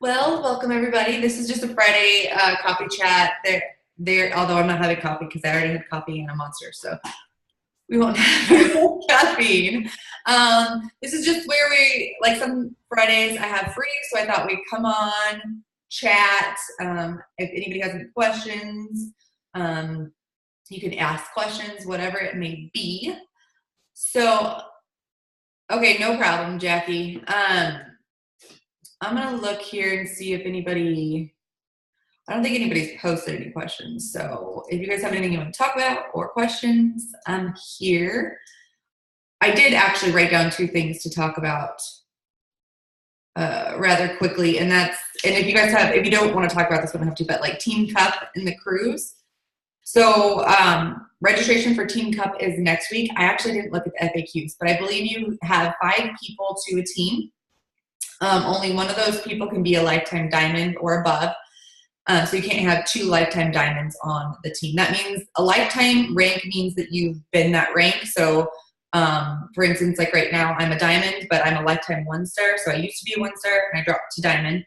Well, welcome everybody. This is just a Friday coffee chat. Although I'm not having coffee because I already had coffee and a monster, so we won't have caffeine. This is just where like some Fridays I have free, so I thought we'd come on, chat. If anybody has any questions, you can ask questions, whatever it may be. So, okay, no problem, Jackie. I'm gonna look here and see if anybody, I don't think anybody's posted any questions. So if you guys have anything you want to talk about or questions, I'm here. I did actually write down two things to talk about rather quickly. And if you guys if you don't want to talk about this, we don't have to, but like Team Cup and the cruise. So registration for Team Cup is next week. I actually didn't look at the FAQs, but I believe you have 5 people to a team. Only one of those people can be a lifetime diamond or above. So you can't have 2 lifetime diamonds on the team. That means a lifetime rank means that you've been that rank. So for instance, like right now I'm a diamond, but I'm a lifetime 1-star. So I used to be a 1-star and I dropped to diamond.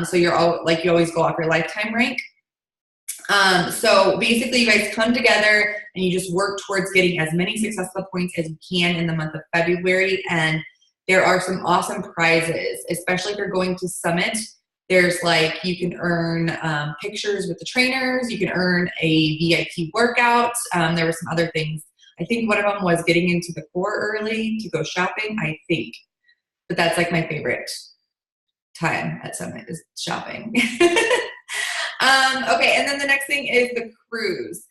So you always go off your lifetime rank. So basically you guys come together and you just work towards getting as many Success Club points as you can in the month of February. And there are some awesome prizes, especially if you're going to Summit. There's like, you can earn pictures with the trainers. You can earn a VIP workout. There were some other things. I think one of them was getting into the core early to go shopping, I think. But that's like my favorite time at Summit is shopping. Okay, and then the next thing is the cruise.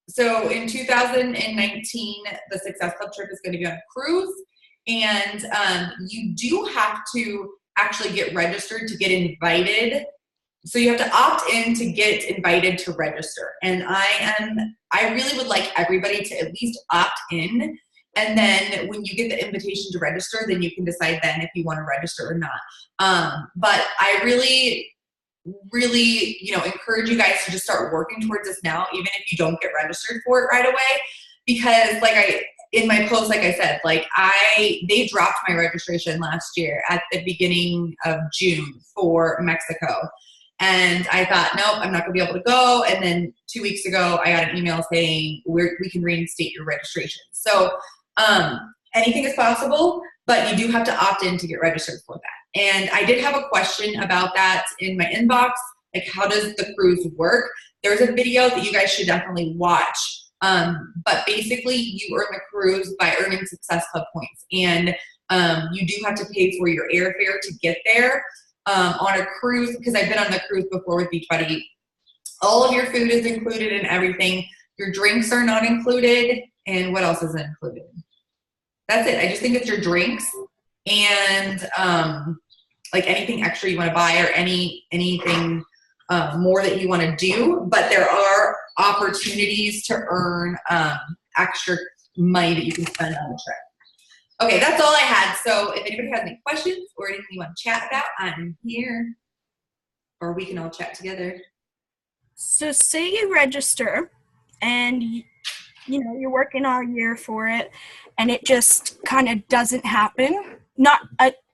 So in 2019, the Success Club trip is going to be on a cruise. And you do have to actually get registered to get invited. So you have to opt in to get invited to register. And I really would like everybody to at least opt in. And then when you get the invitation to register, then you can decide then if you want to register or not. But I really, encourage you guys to just start working towards this now, even if you don't get registered for it right away. Because in my post, like I said, they dropped my registration last year at the beginning of June for Mexico. And I thought, nope, I'm not gonna be able to go. And then 2 weeks ago, I got an email saying we can reinstate your registration. So anything is possible, but you do have to opt in to get registered for that. And I did have a question about that in my inbox, like how does the cruise work? There's a video that you guys should definitely watch. But basically you earn the cruise by earning Success Club points. And you do have to pay for your airfare to get there. On a cruise, because I've been on the cruise before with Beachbody, all of your food is included and everything. Your drinks are not included. And what else isn't included? That's it. I just think it's your drinks and like anything extra you want to buy or anything more that you want to do. But there are opportunities to earn extra money that you can spend on the trip. Okay, that's all I had. So if anybody has any questions or anything you want to chat about, I'm here. Or we can all chat together. So say you register and you're working all year for it and it just kind of doesn't happen.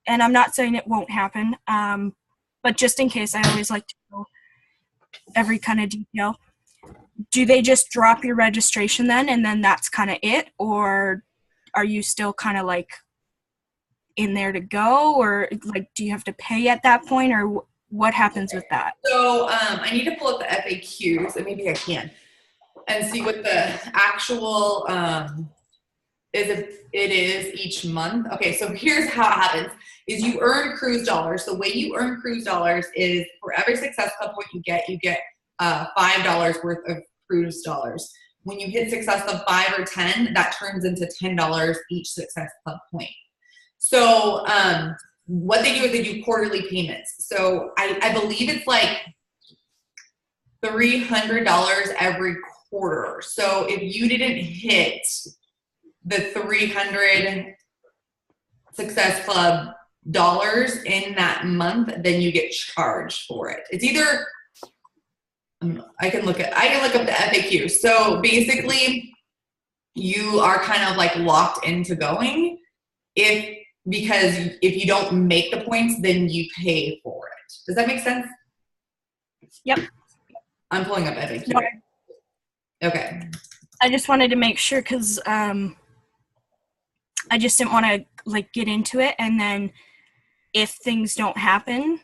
And I'm not saying it won't happen, but just in case, I always like to know every kind of detail. Do they just drop your registration then and then that's kind of it? Or are you still kind of like in there to go, or like do you have to pay at that point, or what happens with that? So I need to pull up the FAQs, and maybe I can, and see what the actual is each month. Okay, so here's how it happens: is you earn cruise dollars. The way you earn cruise dollars is for every Success Club point you get $5 worth of cruise dollars. When you hit Success Club 5 or 10, that turns into $10 each Success Club point. So what they do is they do quarterly payments. So I believe it's like $300 every quarter. So if you didn't hit the 300 Success Club dollars in that month, then you get charged for it. It's either I can look up the FAQ. So basically you are kind of like locked into going. If because if you don't make the points, then you pay for it. Does that make sense? Yep. I'm pulling up FAQ. No, Okay. I just wanted to make sure because I just didn't want to like get into it, and then if things don't happen,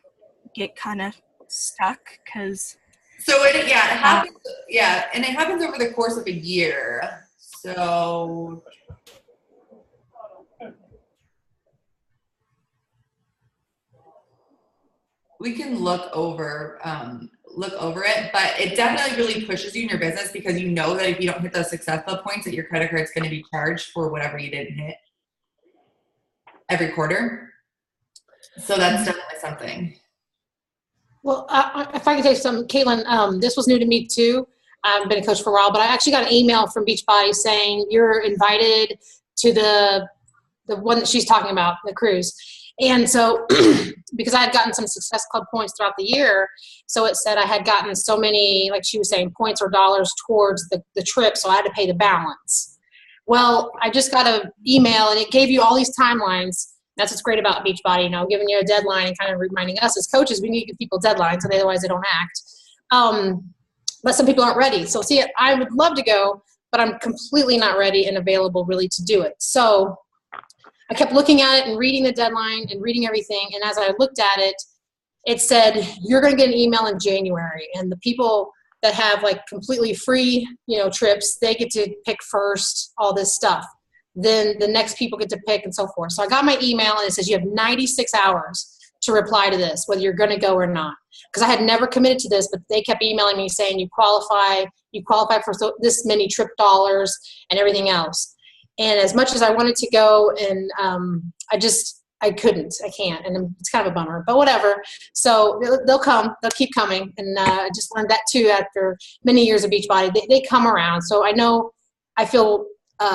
get kind of stuck because. So it happens. Yeah, and it happens over the course of a year. So we can look over it, but it definitely really pushes you in your business because you know that if you don't hit those Success Club points, that your credit card is going to be charged for whatever you didn't hit every quarter. So that's definitely something. Well, if I could say something, Caitlin, this was new to me too. I've been a coach for a while, but I actually got an email from Beachbody saying you're invited to the one that she's talking about, the cruise. And so, because I had gotten some Success Club points throughout the year, so it said I had gotten so many, like she was saying, points or dollars towards the trip, so I had to pay the balance. Well, I just got an email, and it gave you all these timelines. That's what's great about Beachbody, giving you a deadline and kind of reminding us as coaches, we need to give people deadlines, otherwise they don't act. But some people aren't ready. So see, I would love to go, but I'm completely not ready and available really to do it. So I kept looking at it and reading the deadline and reading everything. And as I looked at it, it said, you're going to get an email in January. And the people that have like completely free, trips, they get to pick first, all this stuff. Then the next people get to pick and so forth. So I got my email and it says you have 96 hours to reply to this, whether you're going to go or not. Because I had never committed to this, but they kept emailing me saying you qualify for this many trip dollars and everything else. And as much as I wanted to go, and I can't, and it's kind of a bummer, but whatever. So they'll come, they'll keep coming. And I just learned that too after many years of Beachbody. They come around. So I feel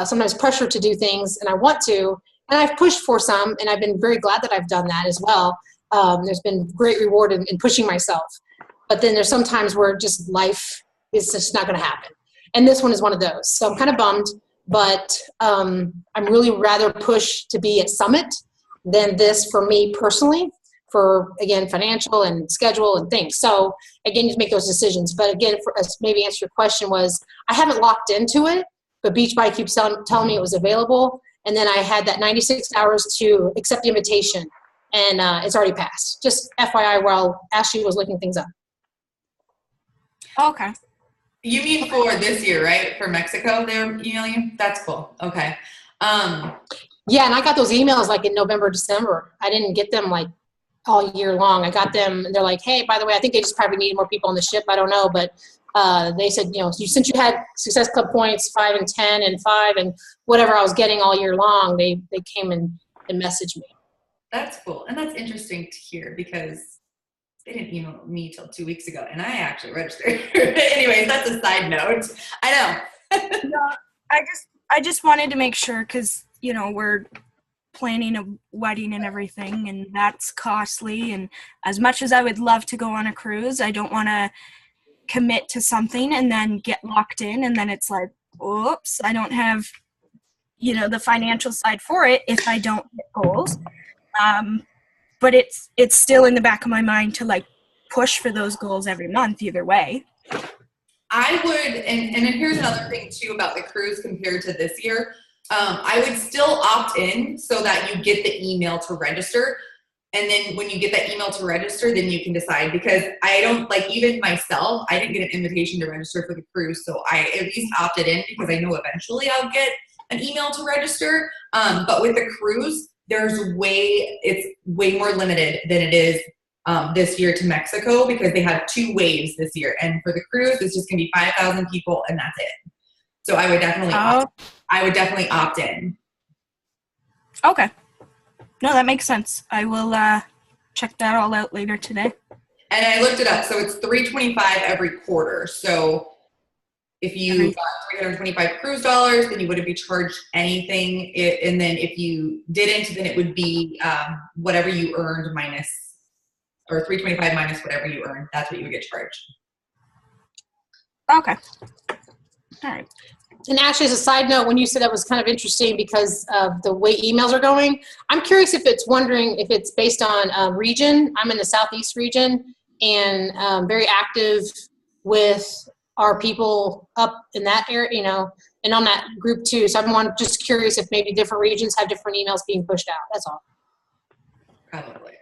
sometimes pressure to do things, and I want to, and I've pushed for some, and I've been very glad that I've done that as well. There's been great reward in pushing myself, but then there's some times where just life is just not going to happen, and this one is one of those. So I'm kind of bummed, but I'm really rather push to be at Summit than this for me personally, for again financial and schedule and things. So again, you make those decisions. But again, maybe answer your question was I haven't locked into it. But Beachbody keeps telling me it was available. And then I had that 96 hours to accept the invitation. And it's already passed. Just FYI while Ashley was looking things up. Okay. You mean for this year, right? For Mexico, they're emailing you? That's cool. Okay. Yeah, and I got those emails like in November, December. I didn't get them like all year long. I got them, and they're like, hey, by the way, I think they just probably needed more people on the ship. I don't know, but they said, since you had Success Club points 5 and 10 and 5 and whatever I was getting all year long, they came and messaged me. That's cool. And that's interesting to hear because they didn't email me till 2 weeks ago and I actually registered. Anyways, that's a side note. I know. No, I just wanted to make sure because, we're planning a wedding and everything, and that's costly. And as much as I would love to go on a cruise, I don't want to commit to something and then get locked in, and then it's like, oops, I don't have the financial side for it if I don't hit goals. But it's still in the back of my mind to like push for those goals every month either way. I would, and here's another thing too about the cruise compared to this year. I would still opt in so that you get the email to register. And then when you get that email to register, then you can decide, because I don't even myself, I didn't get an invitation to register for the cruise. So I at least opted in because I know eventually I'll get an email to register. But with the cruise, it's way more limited than it is this year to Mexico, because they have 2 waves this year. And for the cruise, it's just gonna be 5,000 people and that's it. So I would definitely opt in. Okay. No, that makes sense. I will check that all out later today. And I looked it up. So it's $325 every quarter. So if you got 325 cruise dollars, then you wouldn't be charged anything. And then if you didn't, then it would be whatever you earned minus, or 325 minus whatever you earned. That's what you would get charged. Okay. All right. And actually, as a side note, when you said that was kind of interesting because of the way emails are going, I'm curious if it's based on region. I'm in the Southeast region and very active with our people up in that area, and on that group too. So I'm just curious if maybe different regions have different emails being pushed out. That's all. Probably.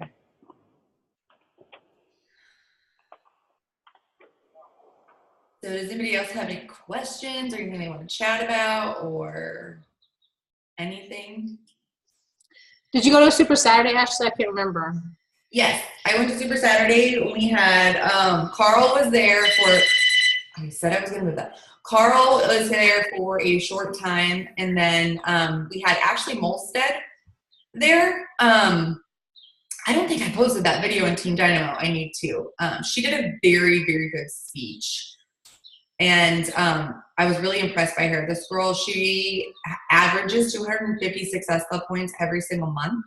So does anybody else have any questions or anything they want to chat about or anything? Did you go to Super Saturday, Ashley? I can't remember. Yes, I went to Super Saturday. We had Carl was there for. I said I was going to move that. Carl was there for a short time, and then we had Ashley Molstead there. I don't think I posted that video on Team Dynamo. I need to. She did a very, very good speech. And I was really impressed by her. This girl, she averages 250 Success Club points every single month.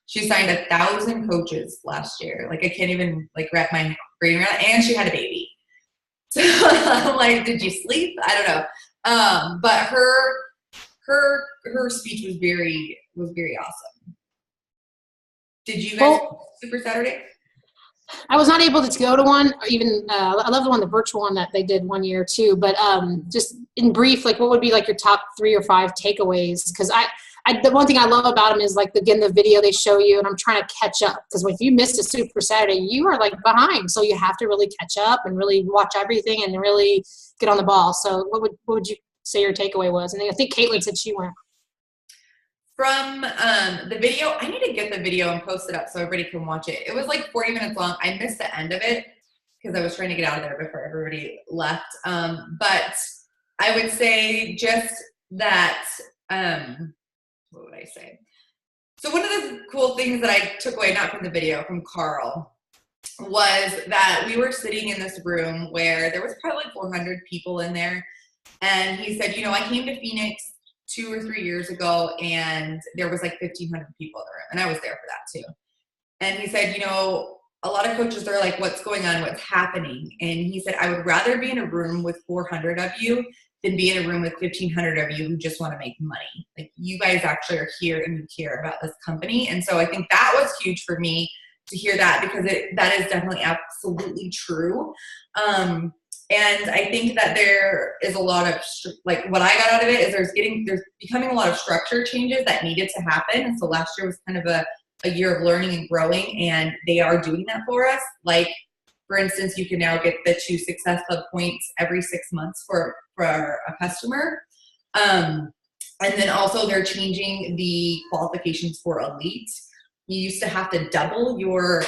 She signed 1,000 coaches last year. Like, I can't even wrap my brain around it. And she had a baby. So I'm like, did you sleep? I don't know. But her speech was very awesome. Did you guys Super Saturday? I was not able to go to one, or even I love the virtual one that they did one year too. But just in brief, what would be your top 3 or 5 takeaways? Because the one thing I love about them is again the video they show you, and I'm trying to catch up because if you missed a Super Saturday, you are behind. So you have to really catch up and really watch everything and really get on the ball. So what would you say your takeaway was? And I think Caitlin said she went. From the video, I need to get the video and post it up so everybody can watch it. It was 40 minutes long. I missed the end of it because I was trying to get out of there before everybody left. But I would say just that, what would I say? So one of the cool things that I took away, not from the video, from Carl, was that we were sitting in this room where there was probably 400 people in there. And he said, I came to Phoenix 2 or 3 years ago, and there was 1,500 people in the room, and I was there for that too. And he said, a lot of coaches are like, what's going on? What's happening? And he said, I would rather be in a room with 400 of you than be in a room with 1,500 of you who just want to make money. You guys actually are here and you care about this company. And so I think that was huge for me to hear that, because that is definitely absolutely true. And I think that there is a lot of, what I got out of it is there's becoming a lot of structure changes that needed to happen. And so last year was kind of a year of learning and growing, and they are doing that for us. For instance, you can now get the 2 Success Club points every 6 months for a customer. And then also they're changing the qualifications for Elite. You used to have to double your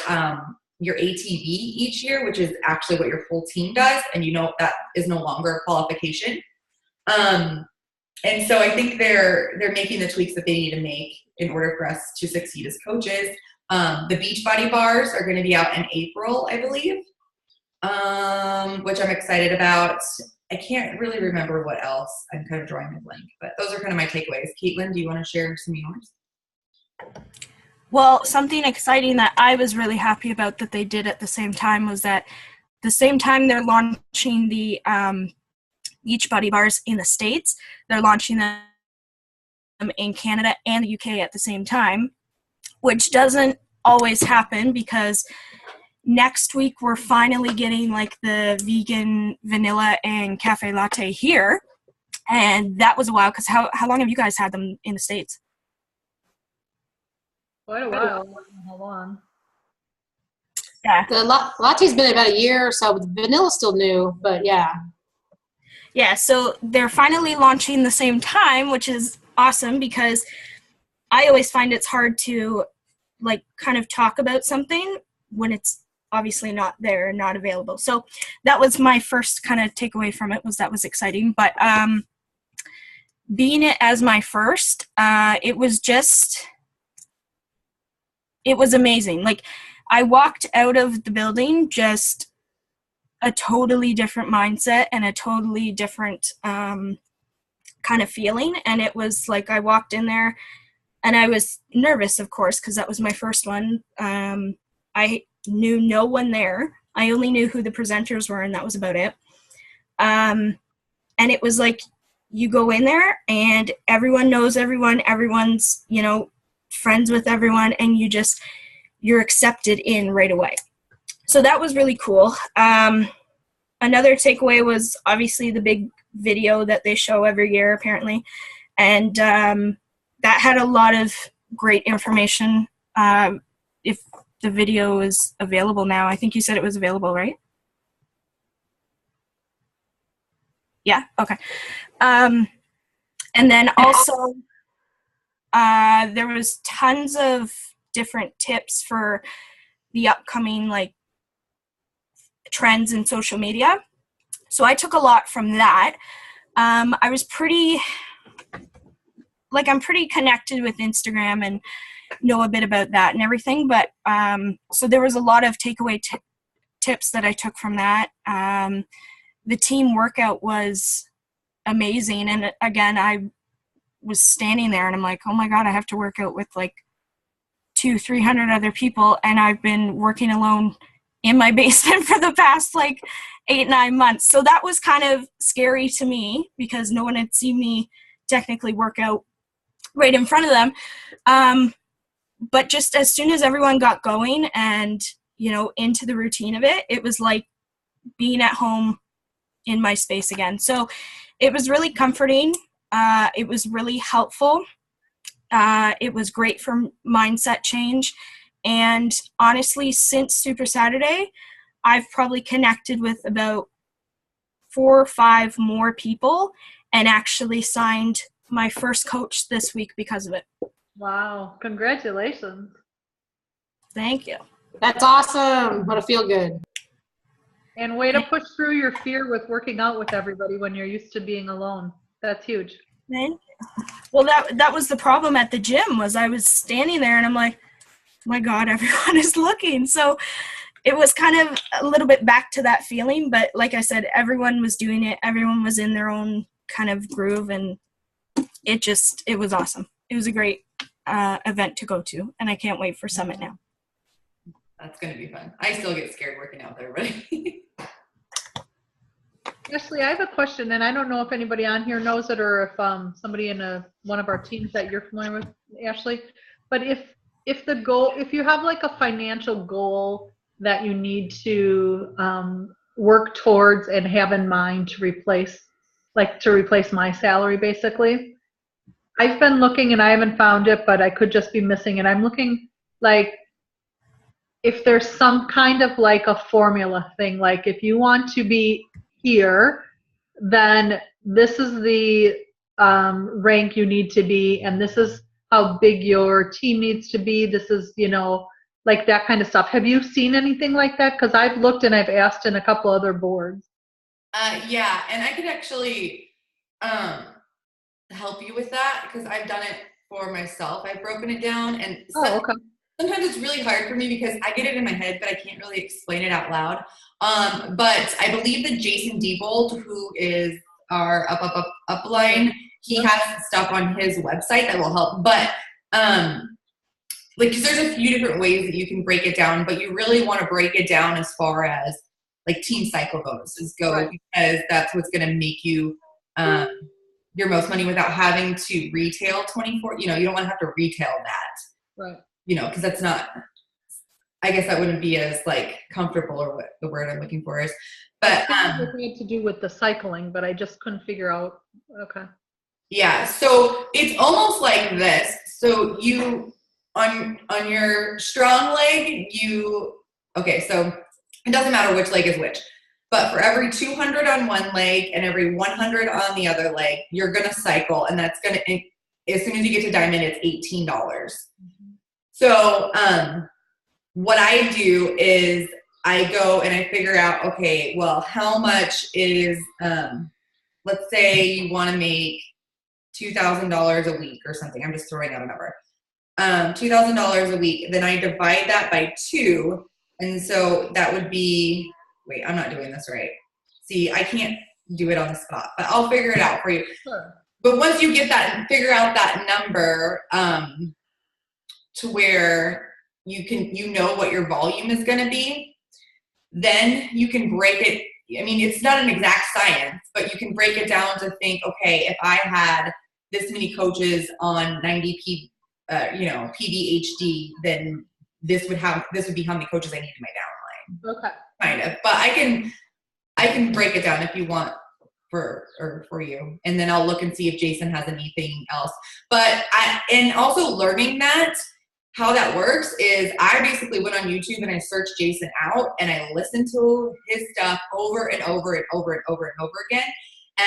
ATV each year, which is actually what your whole team does, and that is no longer a qualification. And so I think they're making the tweaks that they need to make in order for us to succeed as coaches. The Beachbody bars are going to be out in April, I believe, which I'm excited about. I can't really remember what else. I'm kind of drawing a blank, but those are kind of my takeaways. Caitlin, do you want to share some of yours? Well, something exciting that I was really happy about that they did at the same time was that the same time they're launching the Beachbody bars in the States, they're launching them in Canada and the UK at the same time, which doesn't always happen because next week we're finally getting the vegan vanilla and cafe latte here. And that was a while because how long have you guys had them in the States? Quite a while. How long? Yeah. The latte's been about a year or so, but the vanilla's still new, but yeah. Yeah, so they're finally launching the same time, which is awesome because I always find it's hard to kind of talk about something when it's obviously not there, not available. So that was my first kind of takeaway from it, that was exciting. But being it as my first, it was amazing. I walked out of the building just a totally different mindset and a totally different kind of feeling. And it was I walked in there and I was nervous, of course, because that was my first one. I knew no one there. I only knew who the presenters were, and that was about it. And it was you go in there and everyone knows everyone, everyone's, friends with everyone, and you're accepted in right away. So that was really cool. Another takeaway was obviously the big video that they show every year, apparently. And that had a lot of great information. If the video is available now, I think you said it was available, right? Yeah, okay. And then also, there was tons of different tips for the upcoming trends in social media. So I took a lot from that. I was I'm pretty connected with Instagram and know a bit about that and everything. But so there was a lot of takeaway tips that I took from that. The team workout was amazing. And again, I was standing there and I'm like, oh my God, I have to work out with 200-300 other people. And I've been working alone in my basement for the past 8-9 months. So that was kind of scary to me because no one had seen me technically work out right in front of them. But just as soon as everyone got going and, into the routine of it, it was like being at home in my space again. So it was really comforting. It was really helpful. It was great for mindset change. And honestly, since Super Saturday, I've probably connected with about 4 or 5 more people and actually signed my first coach this week because of it. Wow. Congratulations. Thank you. That's awesome. What a feel good. And way to push through your fear with working out with everybody when you're used to being alone. That's huge. Thank you. Well, that was the problem at the gym was I was standing there and I'm like, oh my God, everyone is looking. So it was kind of a little bit back to that feeling. But like I said, everyone was doing it. Everyone was in their own kind of groove. And it was awesome. It was a great event to go to. And I can't wait for Summit now. That's going to be fun. I still get scared working out with everybody. Ashley, I have a question, and I don't know if anybody on here knows it or if somebody in one of our teams that you're familiar with, Ashley. But if you have a financial goal that you need to work towards and have in mind to replace my salary, basically, I've been looking and I haven't found it, but I could just be missing it. I'm looking if there's some kind of a formula thing, if you want to be here, then this is the rank you need to be, and this is how big your team needs to be. This is, that kind of stuff. Have you seen anything like that? Because I've looked and I've asked in a couple other boards. Yeah, and I could actually help you with that because I've done it for myself. I've broken it down, and okay. Sometimes it's really hard for me because I get it in my head, but I can't really explain it out loud. But I believe that Jason Diebold, who is our upline, he has stuff on his website that will help. But because there's a few different ways that you can break it down, but you really want to break it down as far as team cycle bonuses go, right? Because that's what's going to make you your most money without having to retail 24. You don't want to have to retail that, right? Because that's not, I guess that wouldn't be as comfortable, or what the word I'm looking for is. But it had to do with the cycling, but I just couldn't figure out. Okay. Yeah, so it's almost like this. So you on your strong leg, okay, so it doesn't matter which leg is which, but for every 200 on one leg and every 100 on the other leg, you're gonna cycle, and that's gonna, as soon as you get to diamond, it's $18. Mm-hmm. So what I do is I go and I figure out, okay, well, how much is, let's say you want to make $2,000 a week or something. I'm just throwing out a number. $2,000 a week. Then I divide that by 2. And so that would be, wait, I'm not doing this right. See, I can't do it on the spot, but I'll figure it out for you. Sure. But once you get that and figure out that number, to where you know what your volume is going to be, then you can break it I mean, it's not an exact science, but you can break it down to think, okay, if I had this many coaches on 90 PDHD, then this would be how many coaches I need in my downline. Okay. Kind of, but I can break it down if you want for you, and then I'll look and see if Jason has anything else. But and also learning that how that works is I basically went on YouTube and I searched Jason out and I listened to his stuff over and over and over and over and over again.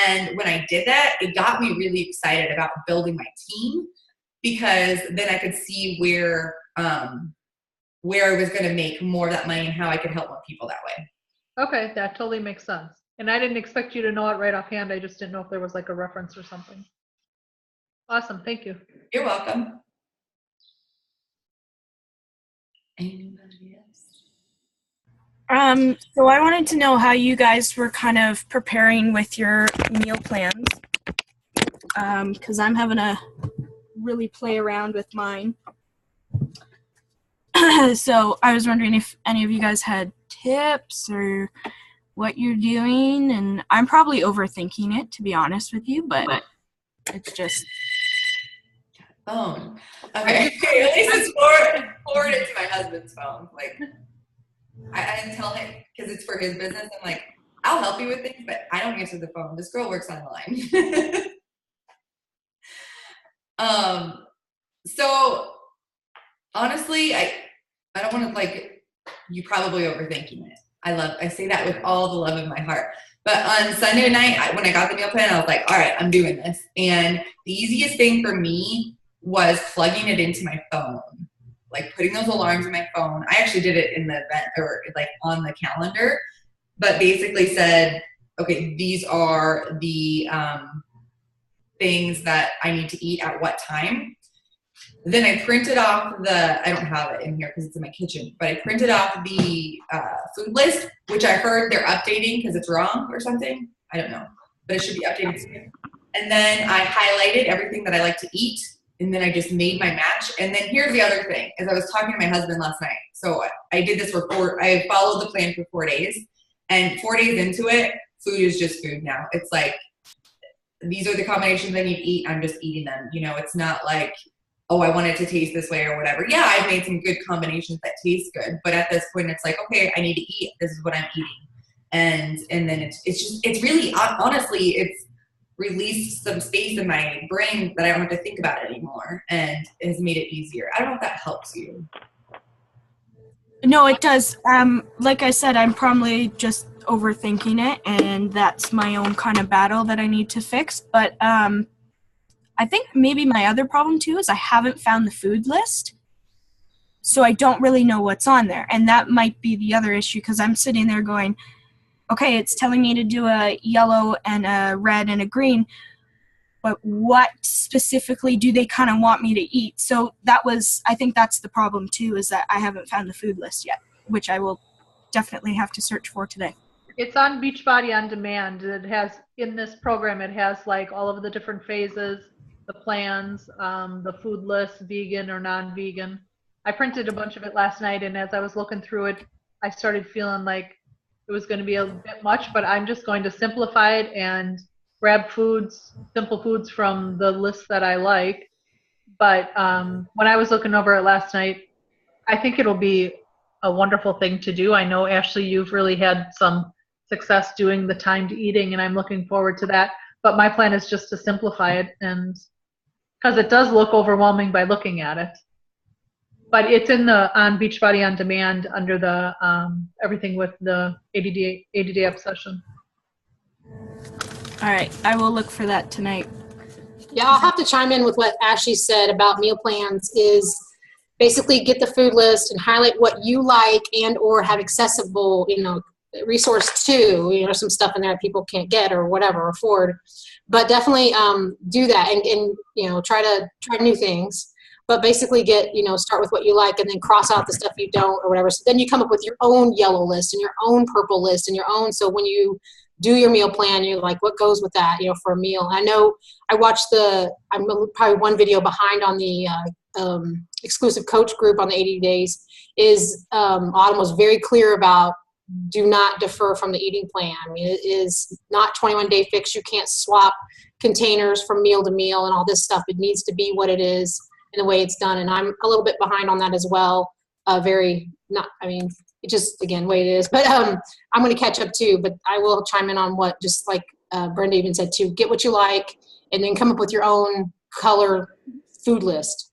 And when I did that, it got me really excited about building my team, because then I could see where I was going to make more of that money and how I could help more people that way. Okay, that totally makes sense. And I didn't expect you to know it right offhand. I just didn't know if there was like a reference or something. Awesome, thank you. You're welcome. Anybody else? So I wanted to know how you guys were kind of preparing with your meal plans, because I'm having to really play around with mine. So I was wondering if any of you guys had tips or what you're doing, and I'm probably overthinking it, to be honest with you, but it's just... Phone. Okay. At least it's forwarded to my husband's phone. Like, I didn't tell him because it's for his business. I'm like, I'll help you with things, but I don't answer the phone. This girl works online. So honestly, I don't want to, like, you probably overthinking it. I say that with all the love of my heart. But on Sunday night, when I got the meal plan, I was like, all right, I'm doing this. And the easiest thing for me was plugging it into my phone, like putting those alarms in my phone. I actually did it in the event, or like on the calendar, but basically said, okay, these are the things that I need to eat at what time. Then I printed off I don't have it in here because it's in my kitchen, but I printed off the food list, which I heard they're updating because it's wrong or something. I don't know, but it should be updated soon. And then I highlighted everything that I like to eat. And then I just made my match. And then here's the other thing, is I was talking to my husband last night. So I did this I followed the plan for 4 days. And 4 days into it, food is just food now. It's like, these are the combinations I need to eat. I'm just eating them. You know, it's not like, oh, I want it to taste this way or whatever. Yeah, I've made some good combinations that taste good. But at this point, it's like, okay, I need to eat. This is what I'm eating. And then it's really, honestly, it's released some space in my brain that I don't have to think about it anymore, and has made it easier. I don't know if that helps you. No, it does. Like I said, I'm probably just overthinking it, and that's my own kind of battle that I need to fix. But I think maybe my other problem too is I haven't found the food list, so I don't really know what's on there, and that might be the other issue, because I'm sitting there going, okay, it's telling me to do a yellow and a red and a green, but what specifically do they kind of want me to eat? So I think that's the problem too, is that I haven't found the food list yet, which I will definitely have to search for today. It's on Beachbody On Demand. It has, in this program, it has like all of the different phases, the plans, the food list, vegan or non-vegan. I printed a bunch of it last night, and as I was looking through it, I started feeling like it was going to be a bit much, but I'm just going to simplify it and grab simple foods from the list that I like. But when I was looking over it last night, I think it'll be a wonderful thing to do. I know, Ashley, you've really had some success doing the timed eating, and I'm looking forward to that. But my plan is just to simplify it, and because it does look overwhelming by looking at it. But it's on Beachbody On Demand under the everything with the ADD obsession. All right, I will look for that tonight. Yeah, I'll have to chime in with what Ashley said about meal plans. Is basically get the food list and highlight what you like and or have accessible, resource to. Some stuff in there that people can't get or whatever, afford. But definitely do that and try new things. But basically start with what you like and then cross out the stuff you don't or whatever. So then you come up with your own yellow list and your own purple list and your own. So when you do your meal plan, you're like, what goes with that, for a meal? I know I watched I'm probably one video behind on the exclusive coach group on the 80 days is Autumn was very clear about do not defer from the eating plan. I mean, it is not 21-day fix. You can't swap containers from meal to meal and all this stuff. It needs to be what it is and the way it's done. And I'm a little bit behind on that as well. It just, again, way it is. But I'm going to catch up too. But I will chime in on what, just like Brenda even said too, get what you like and then come up with your own color food list.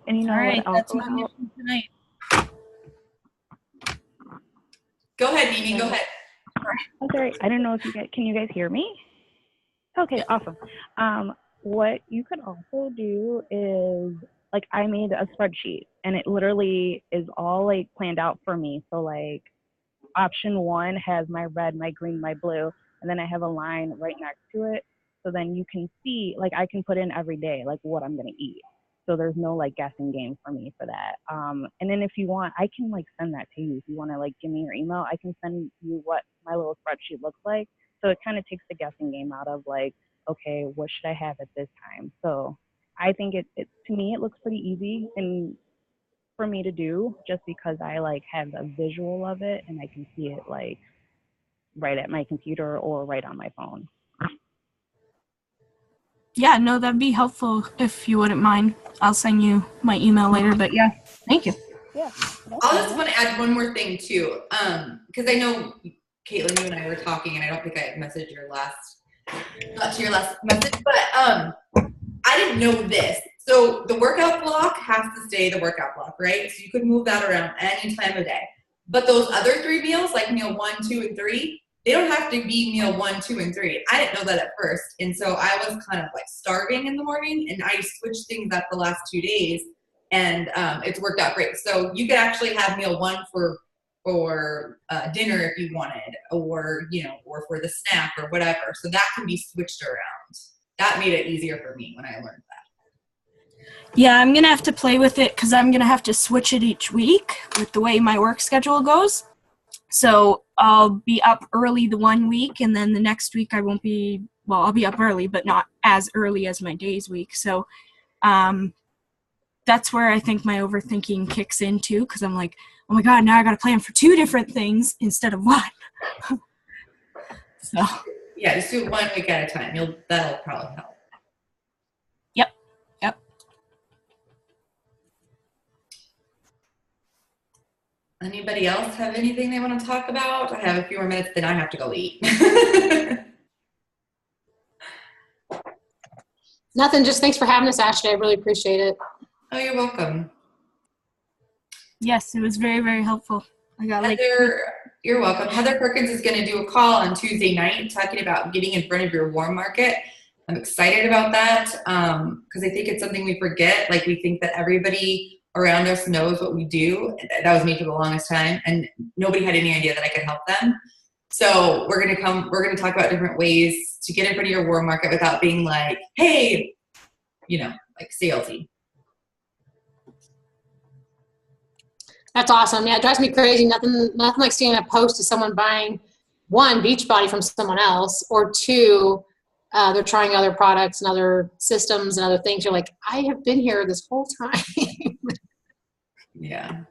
And you know All right, what that's also my helps? mission tonight. Go ahead, Mimi. Go ahead. Oh, sorry, I don't know if can you guys hear me? Okay, awesome. What you could also do is, like, I made a spreadsheet and it literally is all like planned out for me. So like option 1 has my red, my green, my blue, and then I have a line right next to it. So then you can see, like, I can put in every day, like, what I'm going to eat. So there's no like guessing game for me for that. And then if you want, I can like send that to you. If you want to like give me your email, I can send you what my little spreadsheet looks like. So it kind of takes the guessing game out of like, okay, what should I have at this time? So I think it to me, it looks pretty easy and for me to do just because I like have a visual of it and I can see it like right at my computer or right on my phone. Yeah, no, that'd be helpful if you wouldn't mind. I'll send you my email later, but yeah, thank you. Yeah. I'll just want to add one more thing too, because I know Caitlin, you and I were talking, and I don't think I messaged your not to your last message, but I didn't know this. So the workout block has to stay the workout block, right? So you could move that around any time of day. But those other 3 meals, like meal 1, 2, and 3, they don't have to be meal 1, 2, and 3. I didn't know that at first. And so I was kind of like starving in the morning, and I switched things up the last 2 days, and it's worked out great. So you could actually have meal 1 for dinner if you wanted, or, or for the snack or whatever. So that can be switched around. That made it easier for me when I learned that. Yeah, I'm going to have to play with it because I'm going to have to switch it each week with the way my work schedule goes. So I'll be up early the one week, and then the next week I won't be, well, I'll be up early, but not as early as my days week. So that's where I think my overthinking kicks in too, because I'm like, oh my God, now I got to plan for 2 different things instead of 1. So yeah, just do it 1 week at a time. That'll probably help. Yep. Anybody else have anything they want to talk about? I have a few more minutes, then I have to go eat. Nothing, just thanks for having us, Ashley. I really appreciate it. Oh, you're welcome. Yes, it was very, very helpful. I got You're welcome. Heather Perkins is going to do a call on Tuesday night talking about getting in front of your warm market. I'm excited about that because I think it's something we forget. Like, we think that everybody around us knows what we do. That was me for the longest time, and nobody had any idea that I could help them. So we're going to talk about different ways to get in front of your warm market without being like, hey, like salesy. That's awesome. Yeah, it drives me crazy. Nothing like seeing a post of someone buying 1, Beachbody from someone else, or 2, they're trying other products and other systems and other things. You're like, I have been here this whole time. Yeah.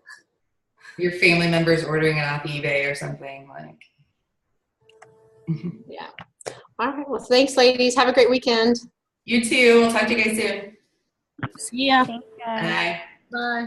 Your family members ordering it off eBay or something like. Yeah. All right. Well, thanks, ladies. Have a great weekend. You too. We'll talk to you guys soon. See ya. Thanks, guys. Bye. Bye.